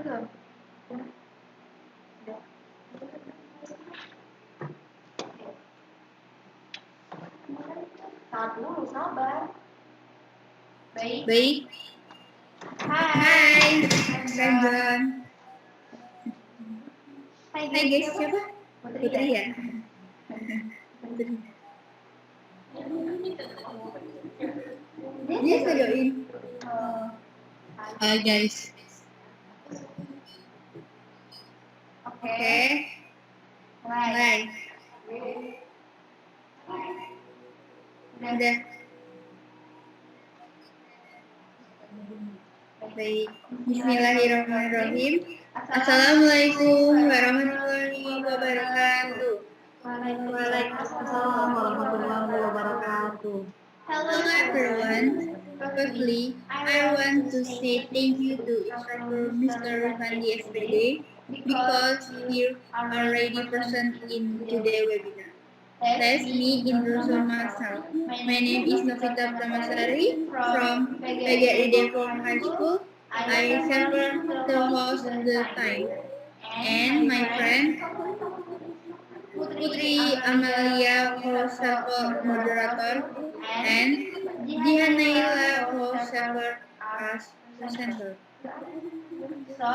Baik. Hai, John. Hai guys, siapa? Putri ya? Putri. Dia join. Hai guys. Oke. Mulai. Udah. Baik. Bismillahirrahmanirrahim. Assalamualaikum warahmatullahi wabarakatuh. Waalaikumsalam warahmatullahi wabarakatuh. Hello everyone. Firstly, I want to say thank you to instructor Mr. Rifandi SPD because he already present in today's webinar. Let me introduce myself. My name is Novita Pramasari from PGRI Depok High School. I serve the host the time. And my friend Putri Amalia host server moderator and Dianaila host server as presenter. So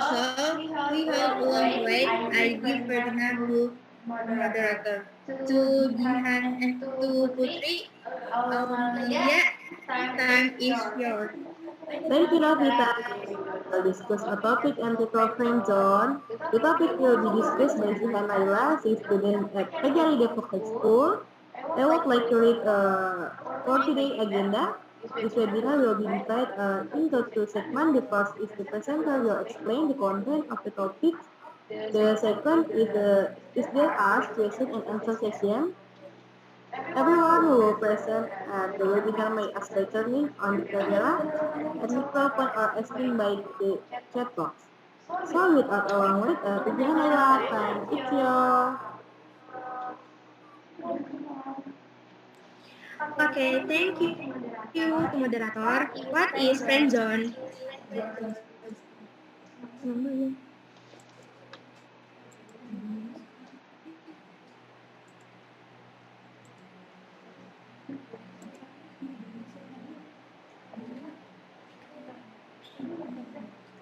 we have a long wait. I give webinar to moderator. To Dihan and to Putri Amalia, time is yours. Thank you, Novita. We'll discuss a topic entitled friend zone. The topic will be discussed by Zihan Laila, a student at Pegari Depok High School. I would like to read for today's agenda. This webinar will be divided into two segments. The first is the presenter will explain the content of the topic. The second is the ask question and answer session. Everyone who will present at the webinar may ask by turning on the camera and microphone or asking by the chat box. So without a long wait, begin Laila, time it's yours. Okay, thank you to moderator. What is friend zone?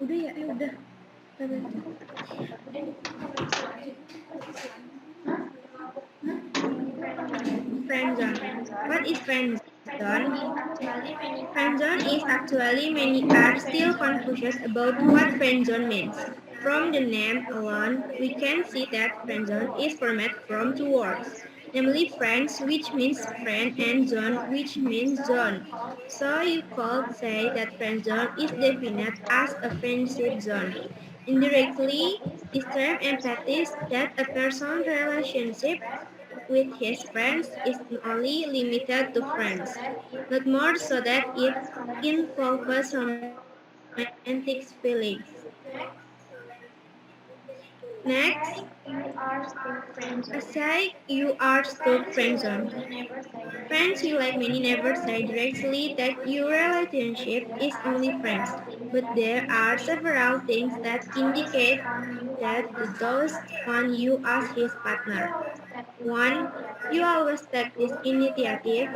Udah ya, udah. Friend zone. What is friend zone? Friend zone is actually many are still confused about what friend zone means. From the name alone, we can see that friend zone is formed from two words, namely friends, which means friend, and zone, which means zone. So you could say that friend zone is defined as a friendship zone. Indirectly, this term implies that a person's relationship with his friends is only limited to friends, not more so that it involves romantic feelings. Next, aside you are still friend zone. Friends you like many never say directly that your relationship is only friends, but there are several things that indicate that those one you as his partner. 1. You always take this initiative.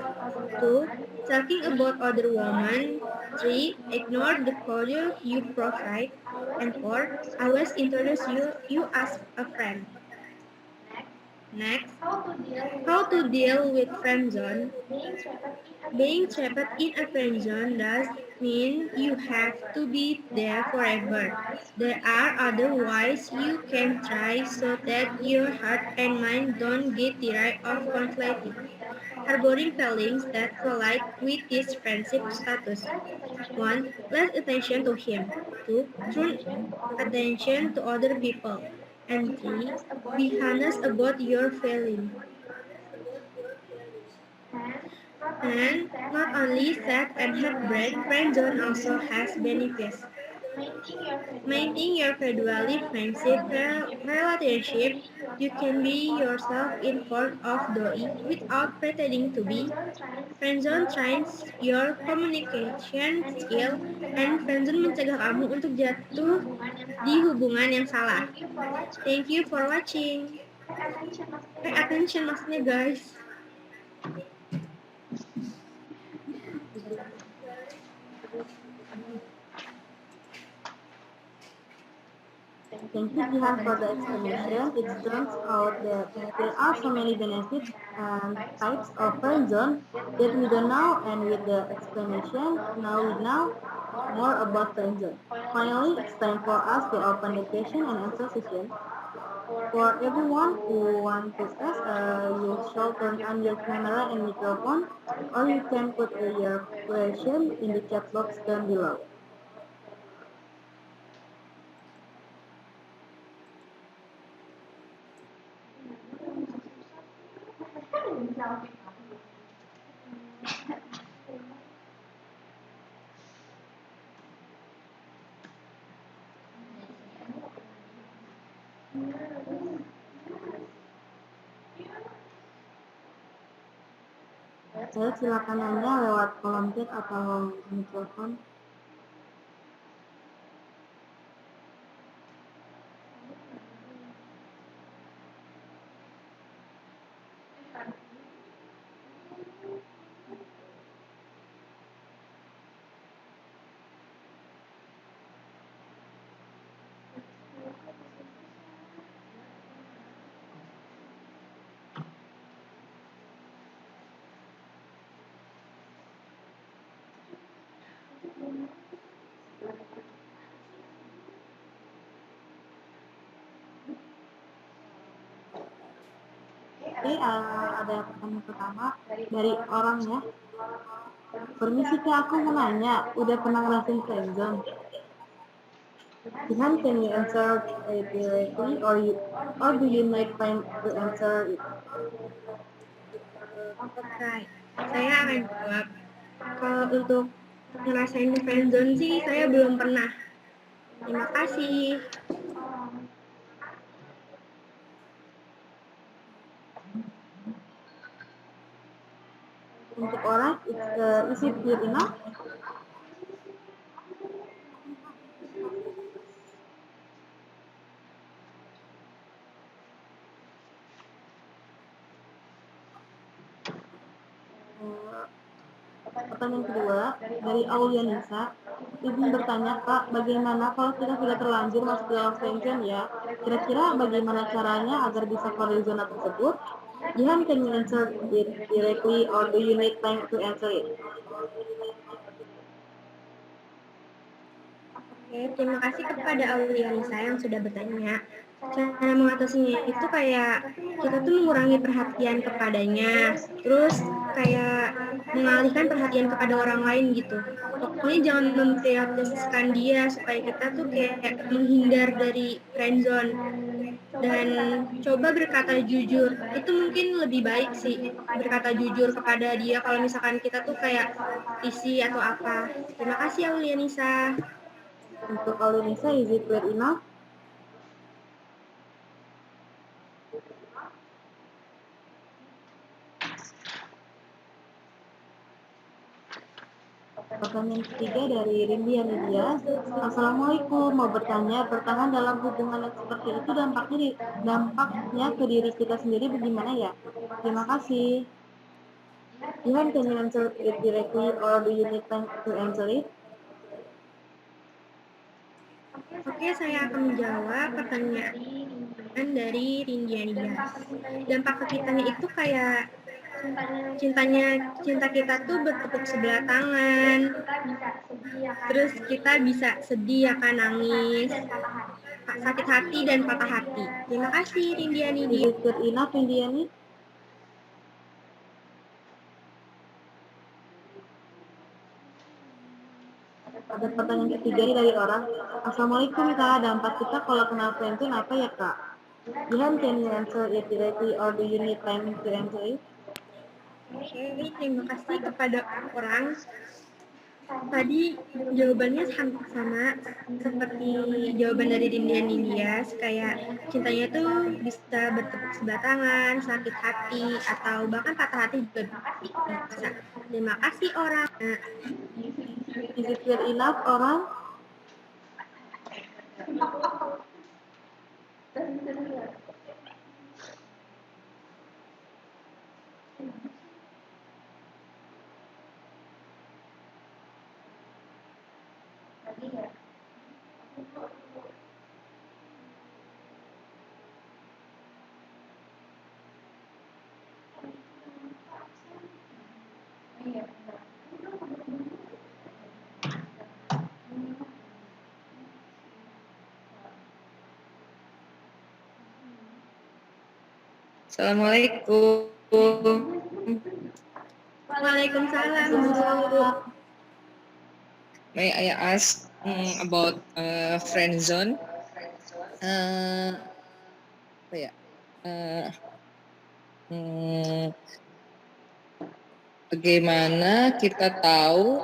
2. Talking about other women. 3. Ignore the cordial you provide. And 4. Always introduce you as a friend. Next, how to deal with friend zone. Being trapped in a friend zone does mean you have to be there forever. There are other ways you can try so that your heart and mind don't get tired of conflicting, harboring feelings that collide with this friendship status. 1. Let attention to him. 2. Turn attention to other people. And 3. Be honest about your feelings. And not only sad and heartbreak, friend zone also has benefits. Maintaining your gradually friendship relationship, you can be yourself in front of doi without pretending to be. Friendzone trains your communication skill, and friendzone mencegah kamu untuk jatuh di hubungan yang salah. Thank you for watching. Pay attention maksudnya guys. Thank you, Jihan, for the explanation. It turns out that there are so many benefits and types of friend zone that we don't know, and with the explanation, now we know more about friend zone. Finally, it's time for us to open the question and answer session. For everyone who wants to ask, you should turn on your camera and microphone, or you can put your question in the chat box down below. Saya silakan nanya lewat kolom chat atau mikrofon. Oke, ada pertanyaan pertama dari orangnya. Permisi Kak, aku mau nanya, udah pernah ngerasain friendzone? Jihan, can you answer it directly or do you need time to answer it? Oke, saya akan jawab. Kalau untuk ngerasain friendzone sih saya belum pernah. Terima kasih. Untuk orang, is it clear enough? Pertanyaan kedua dari Aulia Nisa. Ibu bertanya, Kak, bagaimana kalau kita sudah terlanjur masuk dalam friendzone ya? Kira-kira bagaimana caranya agar bisa keluar dari zona tersebut? Jihan, can you answer it directly or do you need time to answer it? Oke, terima kasih kepada Aulianisa yang sudah bertanya. Cara mengatasinya itu kayak kita tuh mengurangi perhatian kepadanya, terus kayak mengalihkan perhatian kepada orang lain gitu. Pokoknya jangan memprioritaskan dia supaya kita tuh kayak menghindar dari friendzone dan coba berkata jujur. Itu mungkin lebih baik sih berkata jujur kepada dia kalau misalkan kita tuh kayak isi atau apa. Terima kasih Aulianisa. Untuk Aulia Nisa, is it clear enough? Pertanyaan ketiga dari Rindia Nidia. Assalamualaikum, mau bertanya, bertahan dalam hubungan yang seperti itu dampaknya ke diri kita sendiri bagaimana ya? Terima kasih. Jihan, can you answer it directly or do you need time to answer it? Oke, saya akan menjawab pertanyaan dari Rindiania. Dampak ke kitanya itu kayak cinta kita tuh bertepuk sebelah tangan. Terus kita bisa sedih, akan nangis, sakit hati dan patah hati. Terima kasih Rindiani. Is it good enough, Indiani? Ada pertanyaan ketiga nih dari orang. Assalamualaikum Kak, dampak kita kalau kenal friendzone apa ya Kak? Jihan, can you answer it directly or do you need time to answer it? Oke, terima kasih kepada orang Tadi jawabannya hampir sama seperti jawaban dari Dindian Indias, kayak cintanya tuh bisa bertepuk sebelah tangan, sakit hati, atau bahkan patah hati juga bisa. Terima kasih orang. Is it clear enough, orang? Assalamualaikum. Waalaikumsalam, Bu. May I ask about friend zone? Apa ya? Bagaimana kita tahu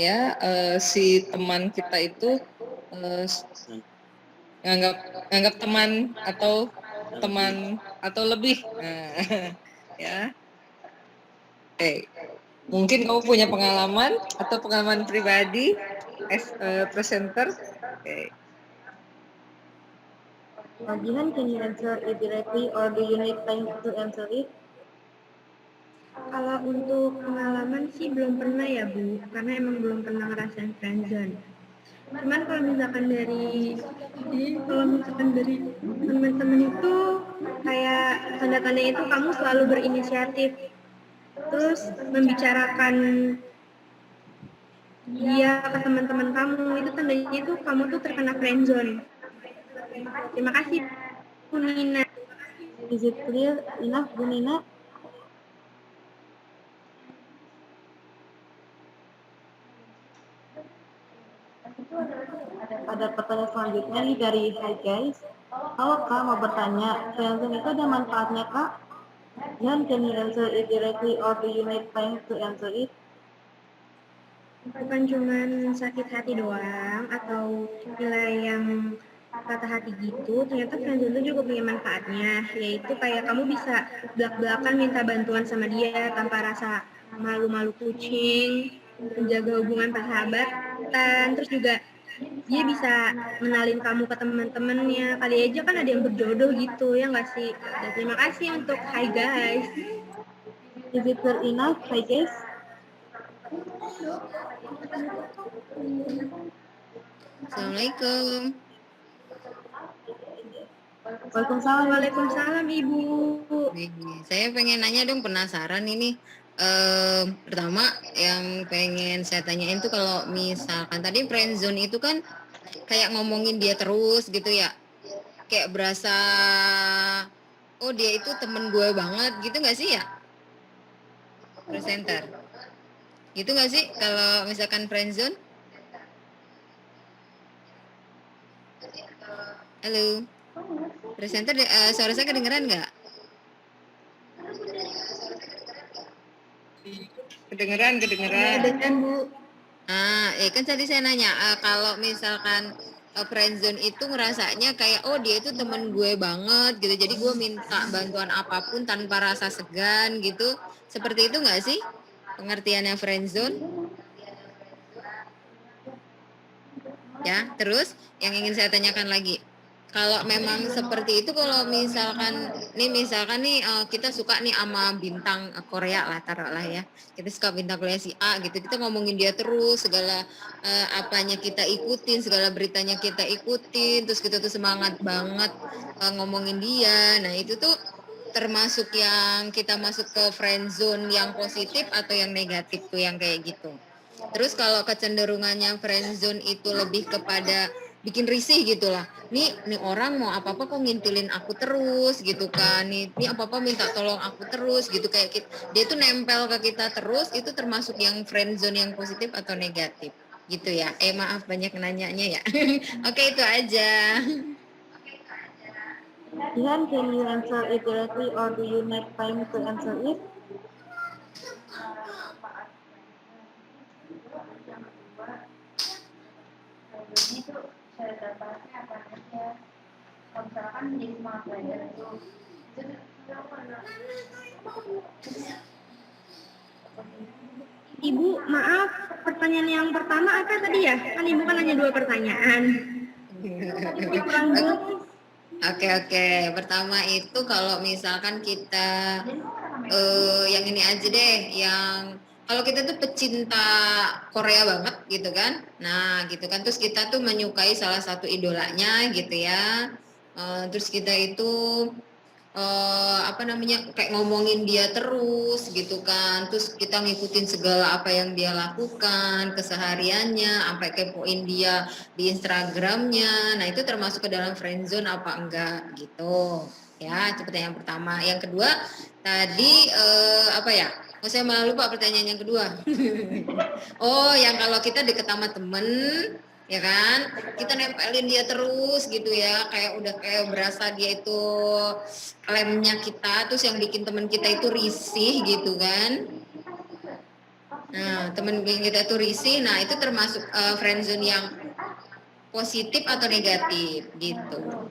ya si teman kita itu nganggap teman atau lebih. Ya. Mungkin kamu punya pengalaman atau pengalaman pribadi as presenter. Jihan, can you answer it directly or do you need time to answer it? Kalau untuk pengalaman sih belum pernah ya, Bu, karena emang belum pernah ngerasain friendzone. Cuman kalau misalkan dari teman-teman itu kayak tanda-tanda itu kamu selalu berinisiatif, terus membicarakan dia ke teman-teman kamu, itu tandanya itu kamu tuh terkena friendzone. Terima kasih, Bu Nina. Is it clear enough, Bu Nina? Ada pertanyaan selanjutnya nih dari Hi guys. Halo Kak, mau bertanya, friendzone itu ada manfaatnya Kak? Jihan, can you answer it directly or do you need time to answer it? Bukan cuman sakit hati doang atau nilai yang patah hati gitu, ternyata friendzone itu juga punya manfaatnya, yaitu kayak kamu bisa belak-belakan minta bantuan sama dia tanpa rasa malu-malu kucing, menjaga hubungan persahabatan, terus juga dia bisa kenalin kamu ke teman-temannya, kali aja kan ada yang berjodoh gitu, ya nggak sih? Dan terima kasih untuk Hi guys. Is it clear enough, Hi guys? Assalamualaikum. Waalaikumsalam. Waalaikumsalam Ibu. Saya pengen nanya dong, penasaran ini. Pertama yang pengen saya tanyain tuh kalau misalkan tadi friendzone itu kan kayak ngomongin dia terus gitu ya, kayak berasa oh dia itu temen gue banget gitu nggak sih ya, presenter gitu nggak sih kalau misalkan friendzone? Halo presenter, suara saya kedengeran nggak? Kedengeran. Kedengeran Bu. Kan tadi saya nanya, kalau misalkan friendzone itu ngerasanya kayak oh dia itu temen gue banget gitu, jadi gue minta bantuan apapun tanpa rasa segan gitu, seperti itu nggak sih pengertiannya friendzone? Ya, terus yang ingin saya tanyakan lagi, kalau memang seperti itu, kalau misalkan nih kita suka nih sama bintang Korea lah, taruhlah ya, kita suka bintang Korea si A gitu, kita ngomongin dia terus, segala apanya kita ikutin, segala beritanya kita ikutin, terus kita tuh semangat banget ngomongin dia. Nah itu tuh termasuk yang kita masuk ke friend zone yang positif atau yang negatif tuh yang kayak gitu. Terus kalau kecenderungannya friendzone itu lebih kepada bikin risih gitu lah. Nih orang mau apa-apa kok ngintilin aku terus gitu kan. Nih apa-apa minta tolong aku terus gitu, kayak dia tuh nempel ke kita terus, itu termasuk yang friendzone yang positif atau negatif gitu ya. Maaf banyak nanyanya ya. Oke, itu aja. Jihan, can you answer it directly or do you need time to answer it? Ibu, maaf, pertanyaan yang pertama apa tadi ya? Kan Ibu kan hanya 2 pertanyaan. Kurang jelas. Oke. Pertama itu kalau misalkan kita yang ini aja deh, yang kalau kita tuh pecinta Korea banget gitu kan. Nah, gitu kan, terus kita tuh menyukai salah satu idolanya gitu ya. Terus kita itu apa namanya, kayak ngomongin dia terus gitu kan, terus kita ngikutin segala apa yang dia lakukan kesehariannya, sampai kepoin dia di Instagramnya. Nah, itu termasuk ke dalam friendzone apa enggak gitu ya. Seperti yang pertama. Yang kedua tadi apa ya, saya malah lupa pertanyaan yang kedua. Oh, yang kalau kita deket sama temen ya kan, kita nempelin dia terus gitu ya, kayak udah kayak berasa dia itu lemnya kita, terus yang bikin temen kita itu risih gitu kan. Nah, temen kita itu risih, nah itu termasuk friendzone yang positif atau negatif gitu.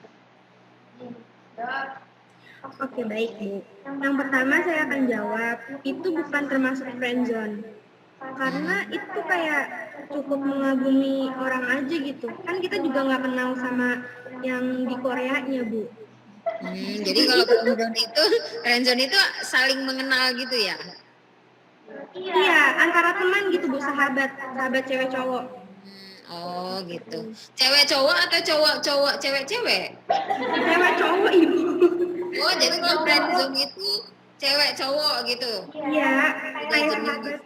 Oke, baik, Bu. Yang pertama saya akan jawab, itu bukan termasuk friendzone. Karena itu kayak cukup mengagumi orang aja gitu. Kan kita juga nggak kenal sama yang di Koreanya, Bu. Jadi kalau friendzone itu saling mengenal gitu ya? Iya, antara teman gitu, Bu, sahabat cewek cowok. Oh gitu. Cewek cowok atau cowok cewek-cewek? Cewek cowok, Ibu. Oh, jadi kalau friendzone itu cewek cowok gitu. Iya, kayak jenis.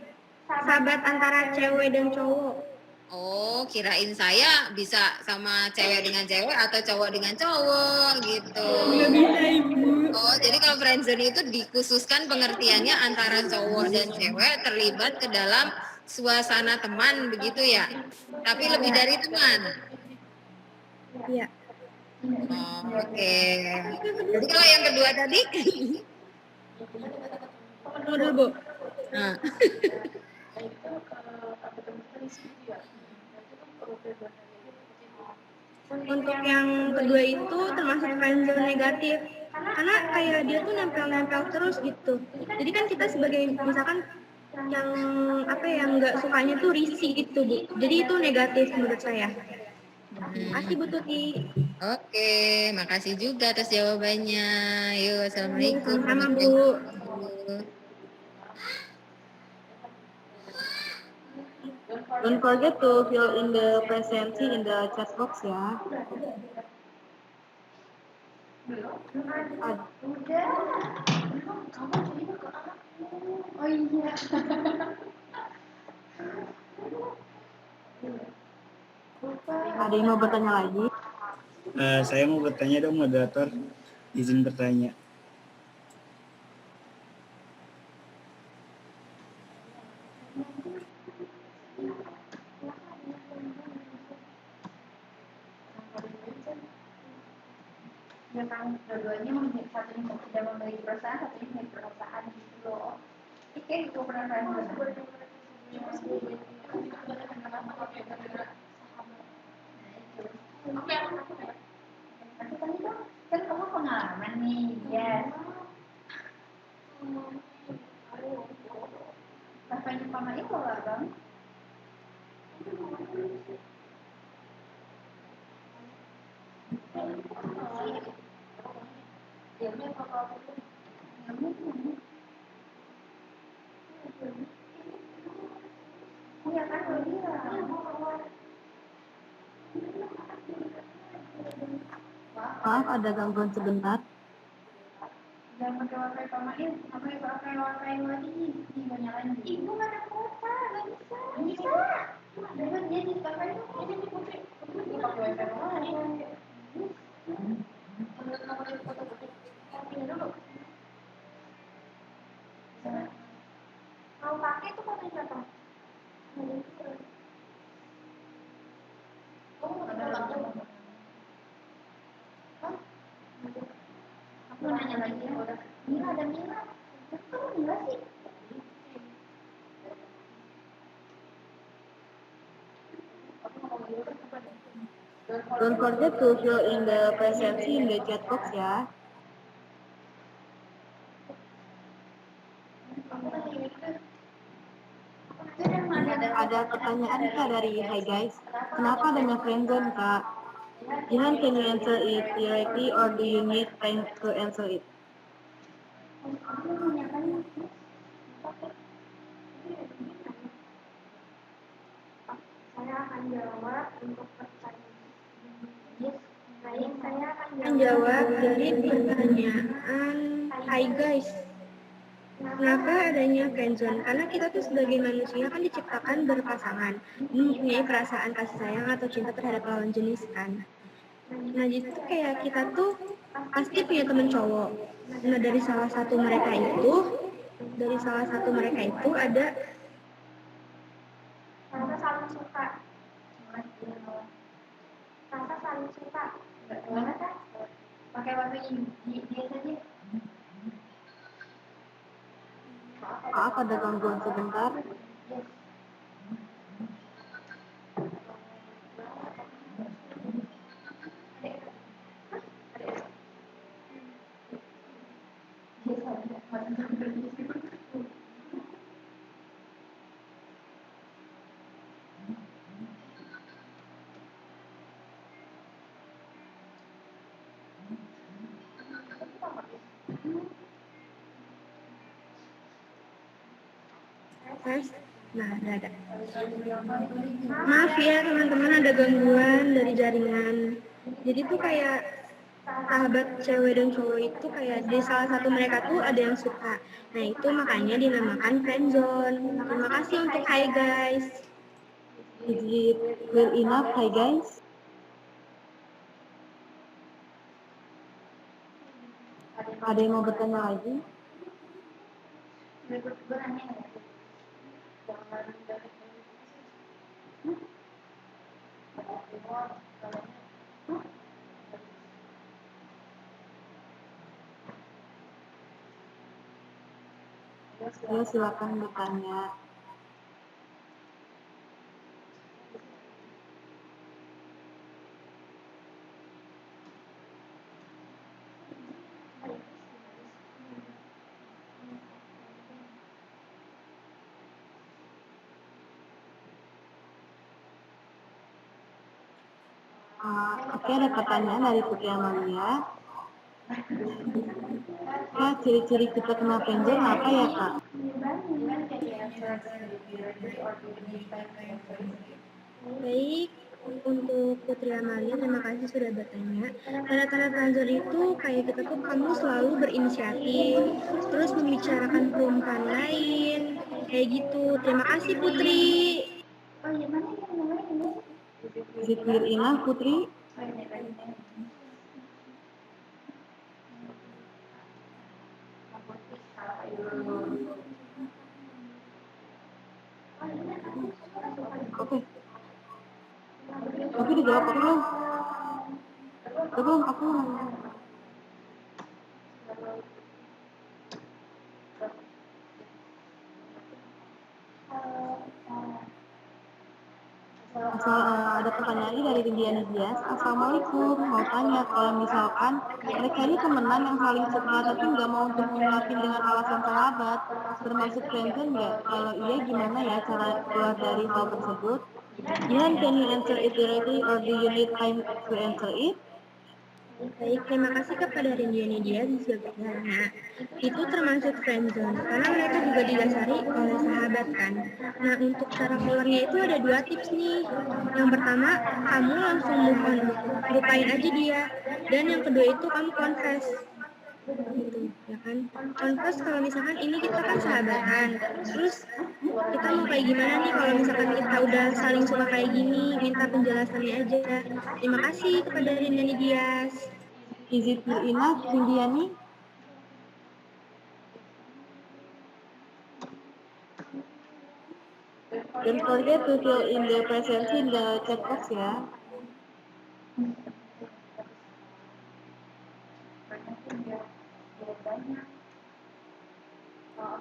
sahabat antara cewek dan cowok. Oh, kirain saya bisa sama cewek dengan cewek atau cowok dengan cowok gitu. Nggak bisa, Ibu. Oh, jadi kalau friendzone itu dikhususkan pengertiannya antara cowok dan cewek terlibat ke dalam suasana teman begitu ya. Tapi lebih dari teman. Iya. Oh, oke. Jadi kalau yang kedua tadi? Tunggu dulu, Bu. Nah. Untuk yang kedua itu termasuk friendzone negatif. Karena kayak dia tuh nempel-nempel terus gitu. Jadi kan kita sebagai misalkan yang apa ya, nggak sukanya tuh risih gitu, Bu. Jadi itu negatif menurut saya. Makasih, Bu Tuti. Oke, makasih juga atas jawabannya. Yuk, assalamualaikum. Sama-sama, Bu. Don't forget to fill in the present in the chat box ya. Ada yang mau bertanya lagi? Saya mau bertanya dong, moderator. Izin bertanya. Memang dua-duanya satunya tidak memiliki perasaan, satunya memiliki perasaan gitu loh. Ini kayak gitu pernah Nanti tadi dong, kan kamu pengalaman nih, ya. Bapaknya Mama itu lah, Bang. Iya kan, gue bilang. Maaf, ada gangguan sebentar. Jangan pakai wifi pamain, pakai wifi lagi nih, nyalain. Ibu mana kuota, nggak bisa. Bisa. Dia di wifi itu, dia pakai wifi pamain. Mau pakai tuh pakai siapa? Oh, ada lagi. Aku nanya lagi ya, udah. Mila ada Mila. Kamu Mila sih? Aku mau dulu kan kepada Don't forget to fill in the presensi in the chat box ya. Ada pertanyaan kak dari Hi guys. Kenapa adanya friendzone kak? Jihan, can you answer it directly or do you need time to answer it? Saya akan jawab untuk pertanyaan. Yes, baik, saya akan Menjawab dari pertanyaan, Hai guys, kenapa adanya friendzone? Karena kita tuh sebagai manusia kan diciptakan berpasangan, mempunyai perasaan kasih sayang atau cinta terhadap lawan jenis kan. Nah jadi tuh kayak kita tuh pasti punya temen cowok. Nah dari salah satu mereka itu ada rasa saling suka. Rasa saling suka. Gimana kan? Pakai waktu dia saja. Maaf ada gangguan sebentar. Nah, ada. Maaf ya teman-teman ada gangguan dari jaringan. Jadi tuh kayak sahabat cewek dan cowok itu kayak di salah satu mereka tuh ada yang suka. Nah itu makanya dinamakan friendzone. Terima kasih untuk Hai guys. Is it well enough? Hi guys. Ada yang mau bertanya lagi? Ya silakan bertanya. Oke, ada pertanyaan dari Putri Amalia. Kak, ciri-ciri kita kena friendzone apa ya kak? Baik, untuk Putri Amalia, terima kasih sudah bertanya. Tanda-tanda friendzone itu kayak kita tuh kamu selalu berinisiatif, terus membicarakan perempuan lain, kayak gitu. Terima kasih Putri. Oh iya, mana yang namanya? Is it clear enough, Putri? Oke. Tapi dijawab aku belum? Belum, aku ada pertanyaan lagi dari Rindiani Dias. Assalamualaikum, mau tanya kalau misalkan mereka ini temenan yang saling suka tapi nggak mau untuk mengungkapin dengan alasan sahabat, termasuk friendzone nggak? Kalau iya gimana ya cara keluar dari hal tersebut? Jihan, can you answer it directly or do you need time to answer it? Baik, terima kasih kepada Rindiani dia yang sudah bertanya. Itu termasuk friendzone, karena mereka juga didasari oleh sahabat kan. Nah, untuk cara keluarnya itu ada 2 tips nih. Yang pertama, kamu langsung move on, lupain aja dia. Dan yang kedua itu kamu confess. Gitu, ya kan? Confess kalau misalkan ini kita kan sahabatan. Terus kita mau kayak gimana nih kalau misalkan kita udah saling suka kayak gini, minta penjelasannya aja. Terima kasih kepada Rindiani Dias. Is it clear enough, Rindiani? Don't forget to fill in the presence in the chat box ya.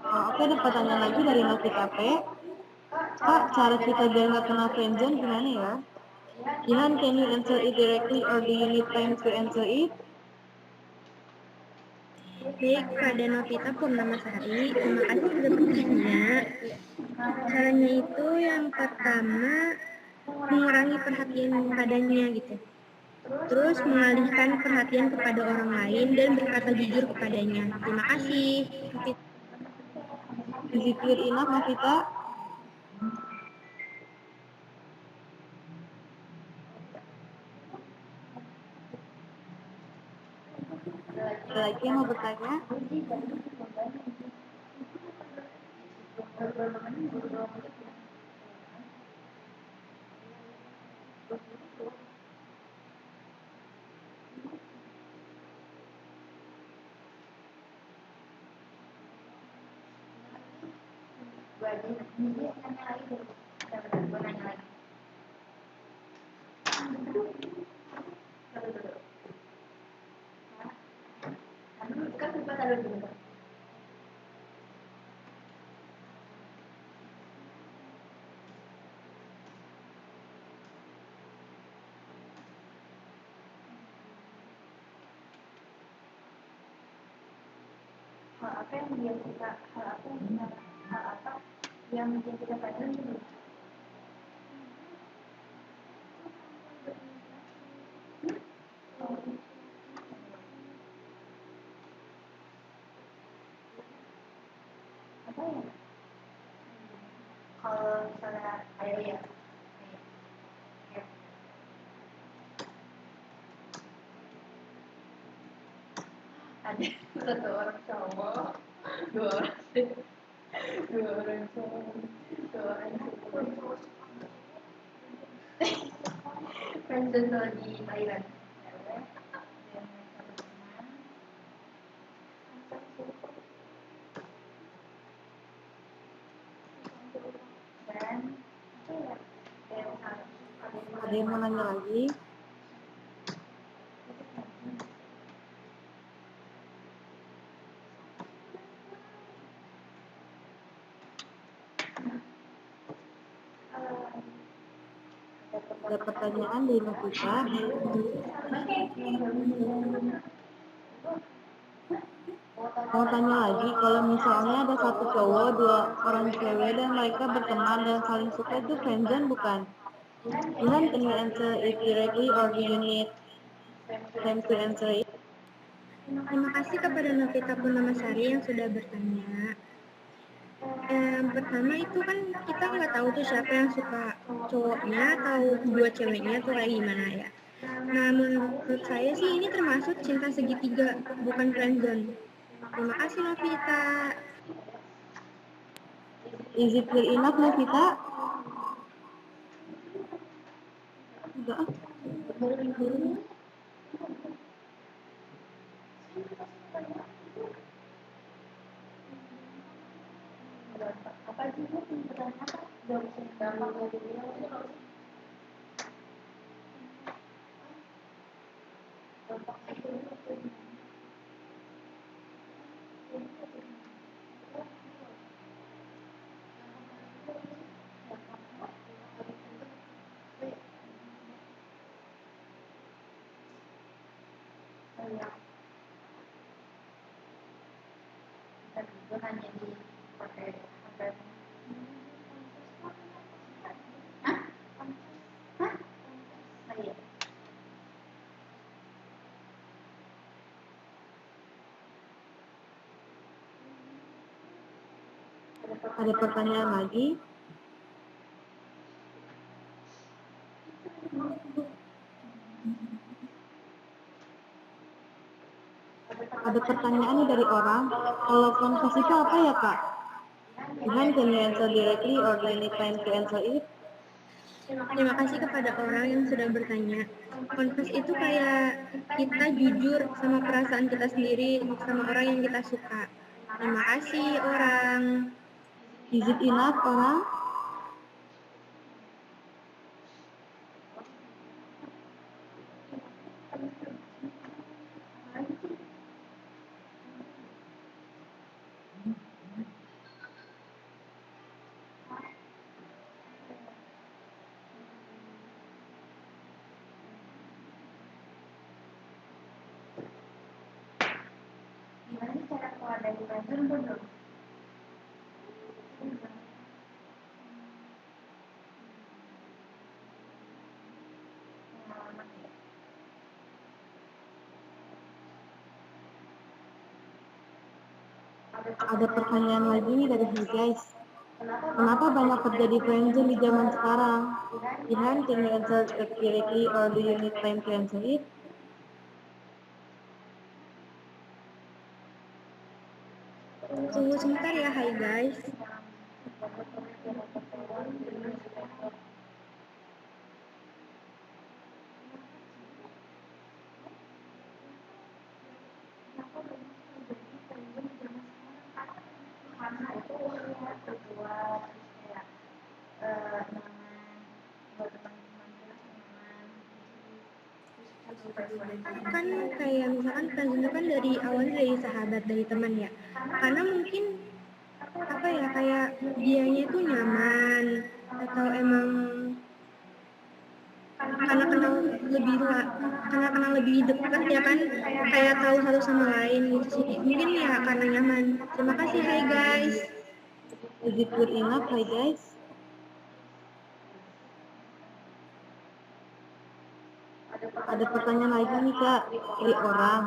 Oke, ada pertanyaan lagi dari Mas TKP. Kak, cara kita biar nggak kena friendzone gimana ya? Jihan, can you answer it directly or do you need time to answer it? Baik, pada Novita Purnamasari, terima kasih sudah bertanya. Caranya itu yang pertama mengurangi perhatian padanya gitu. Terus mengalihkan perhatian kepada orang lain dan berkata jujur kepadanya. Terima kasih. Is it clear enough, Novita? Ada lagi yang mau bertanya? Ini nanya lagi deh. Bentar, gue nanya lagi. Taruh dulu. Kan lupa taruh dulu. Hal apa yang dia suka, hal apa yang bikin kita pengen dulu. Apa ya? Kalau misalnya ayo ya. Ada satu orang cowok, dua orang cowok, dua orang cowok. Friendzone kalau di Thailand. Dan Ada yang mau nanya lagi? Ada pertanyaan di Novita? Mau tanya lagi, kalau misalnya ada satu cowok, dua orang cewek, dan mereka berteman dan saling suka, itu friendzone bukan? Jihan, can you answer it directly or do you need time to answer it? Terima kasih kepada Novita Purnamasari yang sudah bertanya. Yang pertama itu kan kita nggak tahu tuh siapa yang suka, cowoknya atau dua ceweknya tuh kayak gimana ya. Nah, menurut saya sih ini termasuk cinta segitiga, bukan friendzone. Terima kasih Novita. Is it clear enough, Novita? Enggak. apa juga pertanyaan apa? Gampang lagi. Gue nanya di pakai hah? Hah? Oh, iya. Ada pertanyaan lagi? Ada pertanyaan nih dari orang, kalau confess itu apa ya, Kak? Jihan, can you answer directly or do you need time to answer it? Terima kasih kepada orang yang sudah bertanya. Confess itu kayak kita jujur sama perasaan kita sendiri sama orang yang kita suka. Terima kasih orang. Is it enough, orang? Ada pertanyaan lagi nih dari Hi guys. Kenapa banyak terjadi friendzone di zaman sekarang? Ihan, can you answer accurately or do you need time to answer it? Tunggu sebentar ya, hai guys. Karena itu ya kedua kayak buat teman-teman Kan kayak misalkan friendzone itu kan dari awalnya dari sahabat, dari teman ya. Karena mungkin apa ya, kayak dianya itu nyaman atau emang karena kenal lebih dekat ya kan, kayak tahu satu sama lain gitu sih. Mungkin ya karena nyaman. Terima kasih, hai guys. Is it good enough, Hi guys? Ada pertanyaan lagi nih kak dari orang.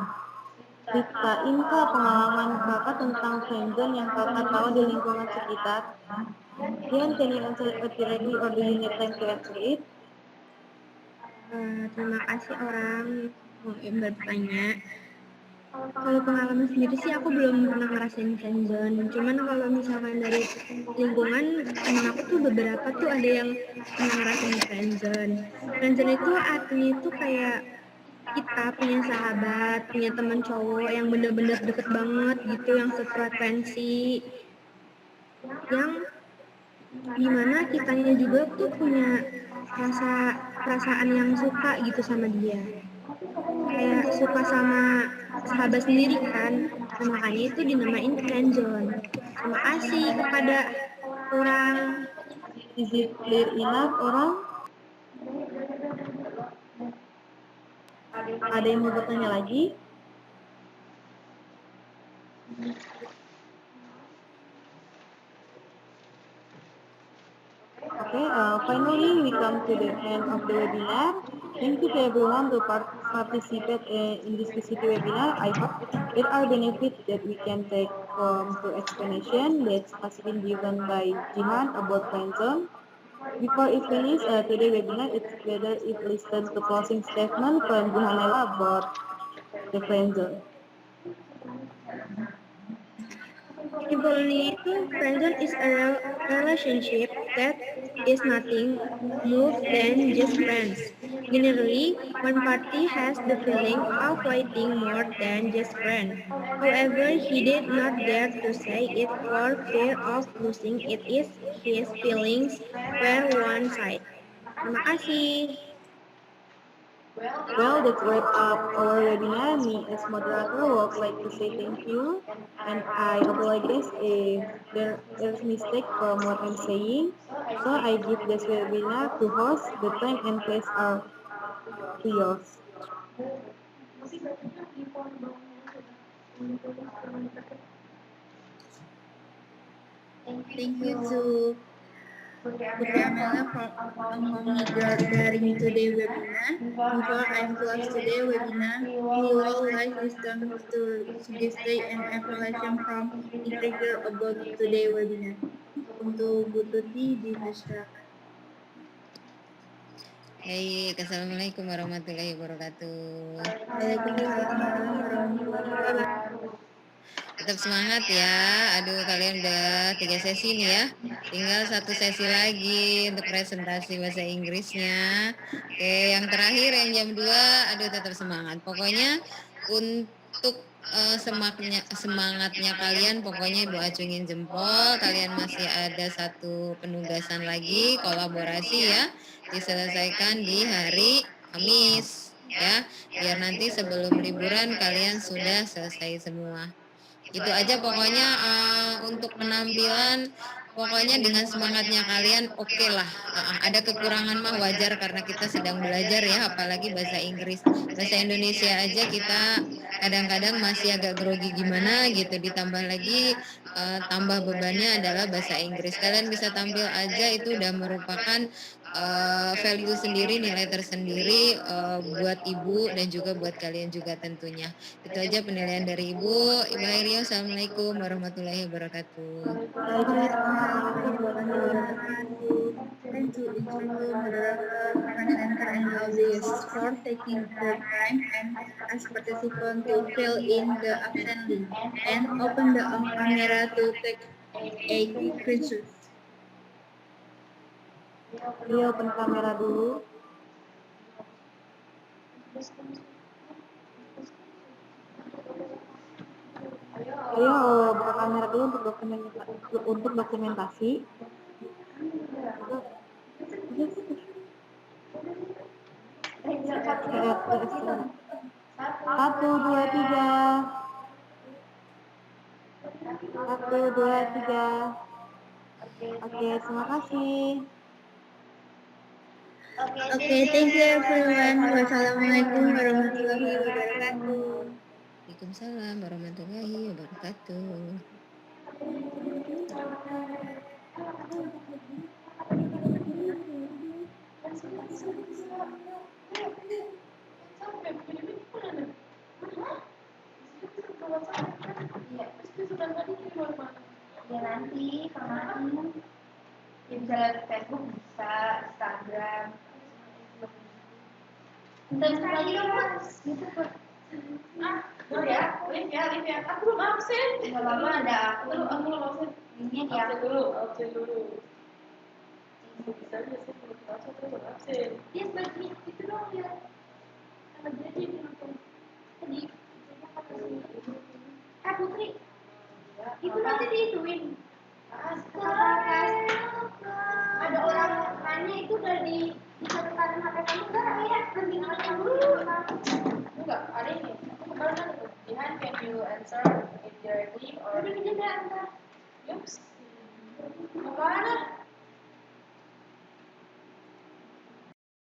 Ceritain kak pengalaman kakak tentang friendzone yang kakak tahu di lingkungan sekitar. Dian, can you answer accurately or do you need time to answer it? Terima kasih orang yang bertanya. Kalau pengalaman sendiri sih aku belum pernah ngerasain friendzone. Cuman kalau misalkan dari lingkungan, temen aku tuh beberapa tuh ada yang pernah ngerasain friendzone. Friendzone itu artinya itu kayak kita punya sahabat, punya teman cowok yang bener-bener deket banget gitu, yang sefrekuensi, yang dimana kitanya juga tuh punya perasaan yang suka gitu sama dia, kayak suka sama sahabat sendiri kan. Nah, makanya itu dinamain friendzone. Terima kasih kepada orang. Is it clear enough orang? Ada yang mau bertanya lagi? Okay, finally we come to the end of the webinar. Thank you to everyone who participate in this specific webinar. I hope there are benefits that we can take from the explanation that's has been given by Jihan about friendzone. Before we finish today's webinar, it's better if listen to closing statement from Jihanela about the friendzone. Simply, friendzone is a relationship that is nothing more than just friends. Generally, one party has the feeling of liking more than just friend. However, he did not dare to say it for fear of losing it if his feelings were one side. Terima kasih. Well, that's wrap up our webinar. Me as moderator would like to say thank you, and I apologize if there's mistake from what I'm saying. So I give this webinar to host. The time and place are to yours. Thank you to Putri Amela for moderating today's webinar. Before I close today's webinar, we will like listen to suggestion and evaluation from speaker about today's webinar. Untuk Bu Tuti dipersilakan. Hey, assalamualaikum warahmatullahi wabarakatuh. Waalaikumsalam warahmatullahi wabarakatuh. Tetap semangat ya. Aduh, kalian udah 3 sesi nih ya. Tinggal 1 sesi lagi untuk presentasi bahasa Inggrisnya. Oke, yang terakhir yang jam 2, aduh tetap semangat. Pokoknya untuk semangatnya kalian, pokoknya Ibu acungin jempol. Kalian masih ada 1 penugasan lagi, kolaborasi ya. Diselesaikan di hari Kamis ya. Biar nanti sebelum liburan kalian sudah selesai semua. Itu aja pokoknya untuk penampilan pokoknya dengan semangatnya kalian oke lah. Ada kekurangan mah wajar karena kita sedang belajar ya, apalagi bahasa Inggris. Bahasa Indonesia aja kita kadang-kadang masih agak grogi gimana gitu, ditambah lagi tambah bebannya adalah bahasa Inggris. Kalian bisa tampil aja itu udah merupakan value sendiri, nilai tersendiri buat Ibu dan juga buat kalian juga tentunya. Itu aja penilaian dari Ibu. Ibu Hairio, Assalamualaikum warahmatullahi wabarakatuh. Thank you, each moderator, presenter, and audience for taking the time and as participants to fill in the absently and open the camera to take a picture. Dia open kamera dulu. Ayo buka kamera dulu untuk dokumentasi. Satu, dua, tiga. 1, 2, 3. Oke, terima kasih. Okay, thank you everyone. Wassalamualaikum warahmatullahi wabarakatuh. Waalaikumsalam warahmatullahi wabarakatuh. Ya nanti kemarin ya bisa lihat Facebook, bisa Instagram. Dan lagi dong Mas, gitu. Boleh ya, live ya. Aku belum absen. Nggak apa-apa, ada aku. Aku belum absen. Ini dia. Absen dulu. Bisa aja sih, belum absen terus absen. Iya, seperti itu dong ya. Kalau jadi nonton tadi. Putri. Itu nanti diituin. Ada orang nanya itu udah dicatatkan HP kamu enggak ya? Nanti nanya dulu. Enggak, ada ini. Kemarin kan itu. Behind, can you answer it directly or? Tapi kita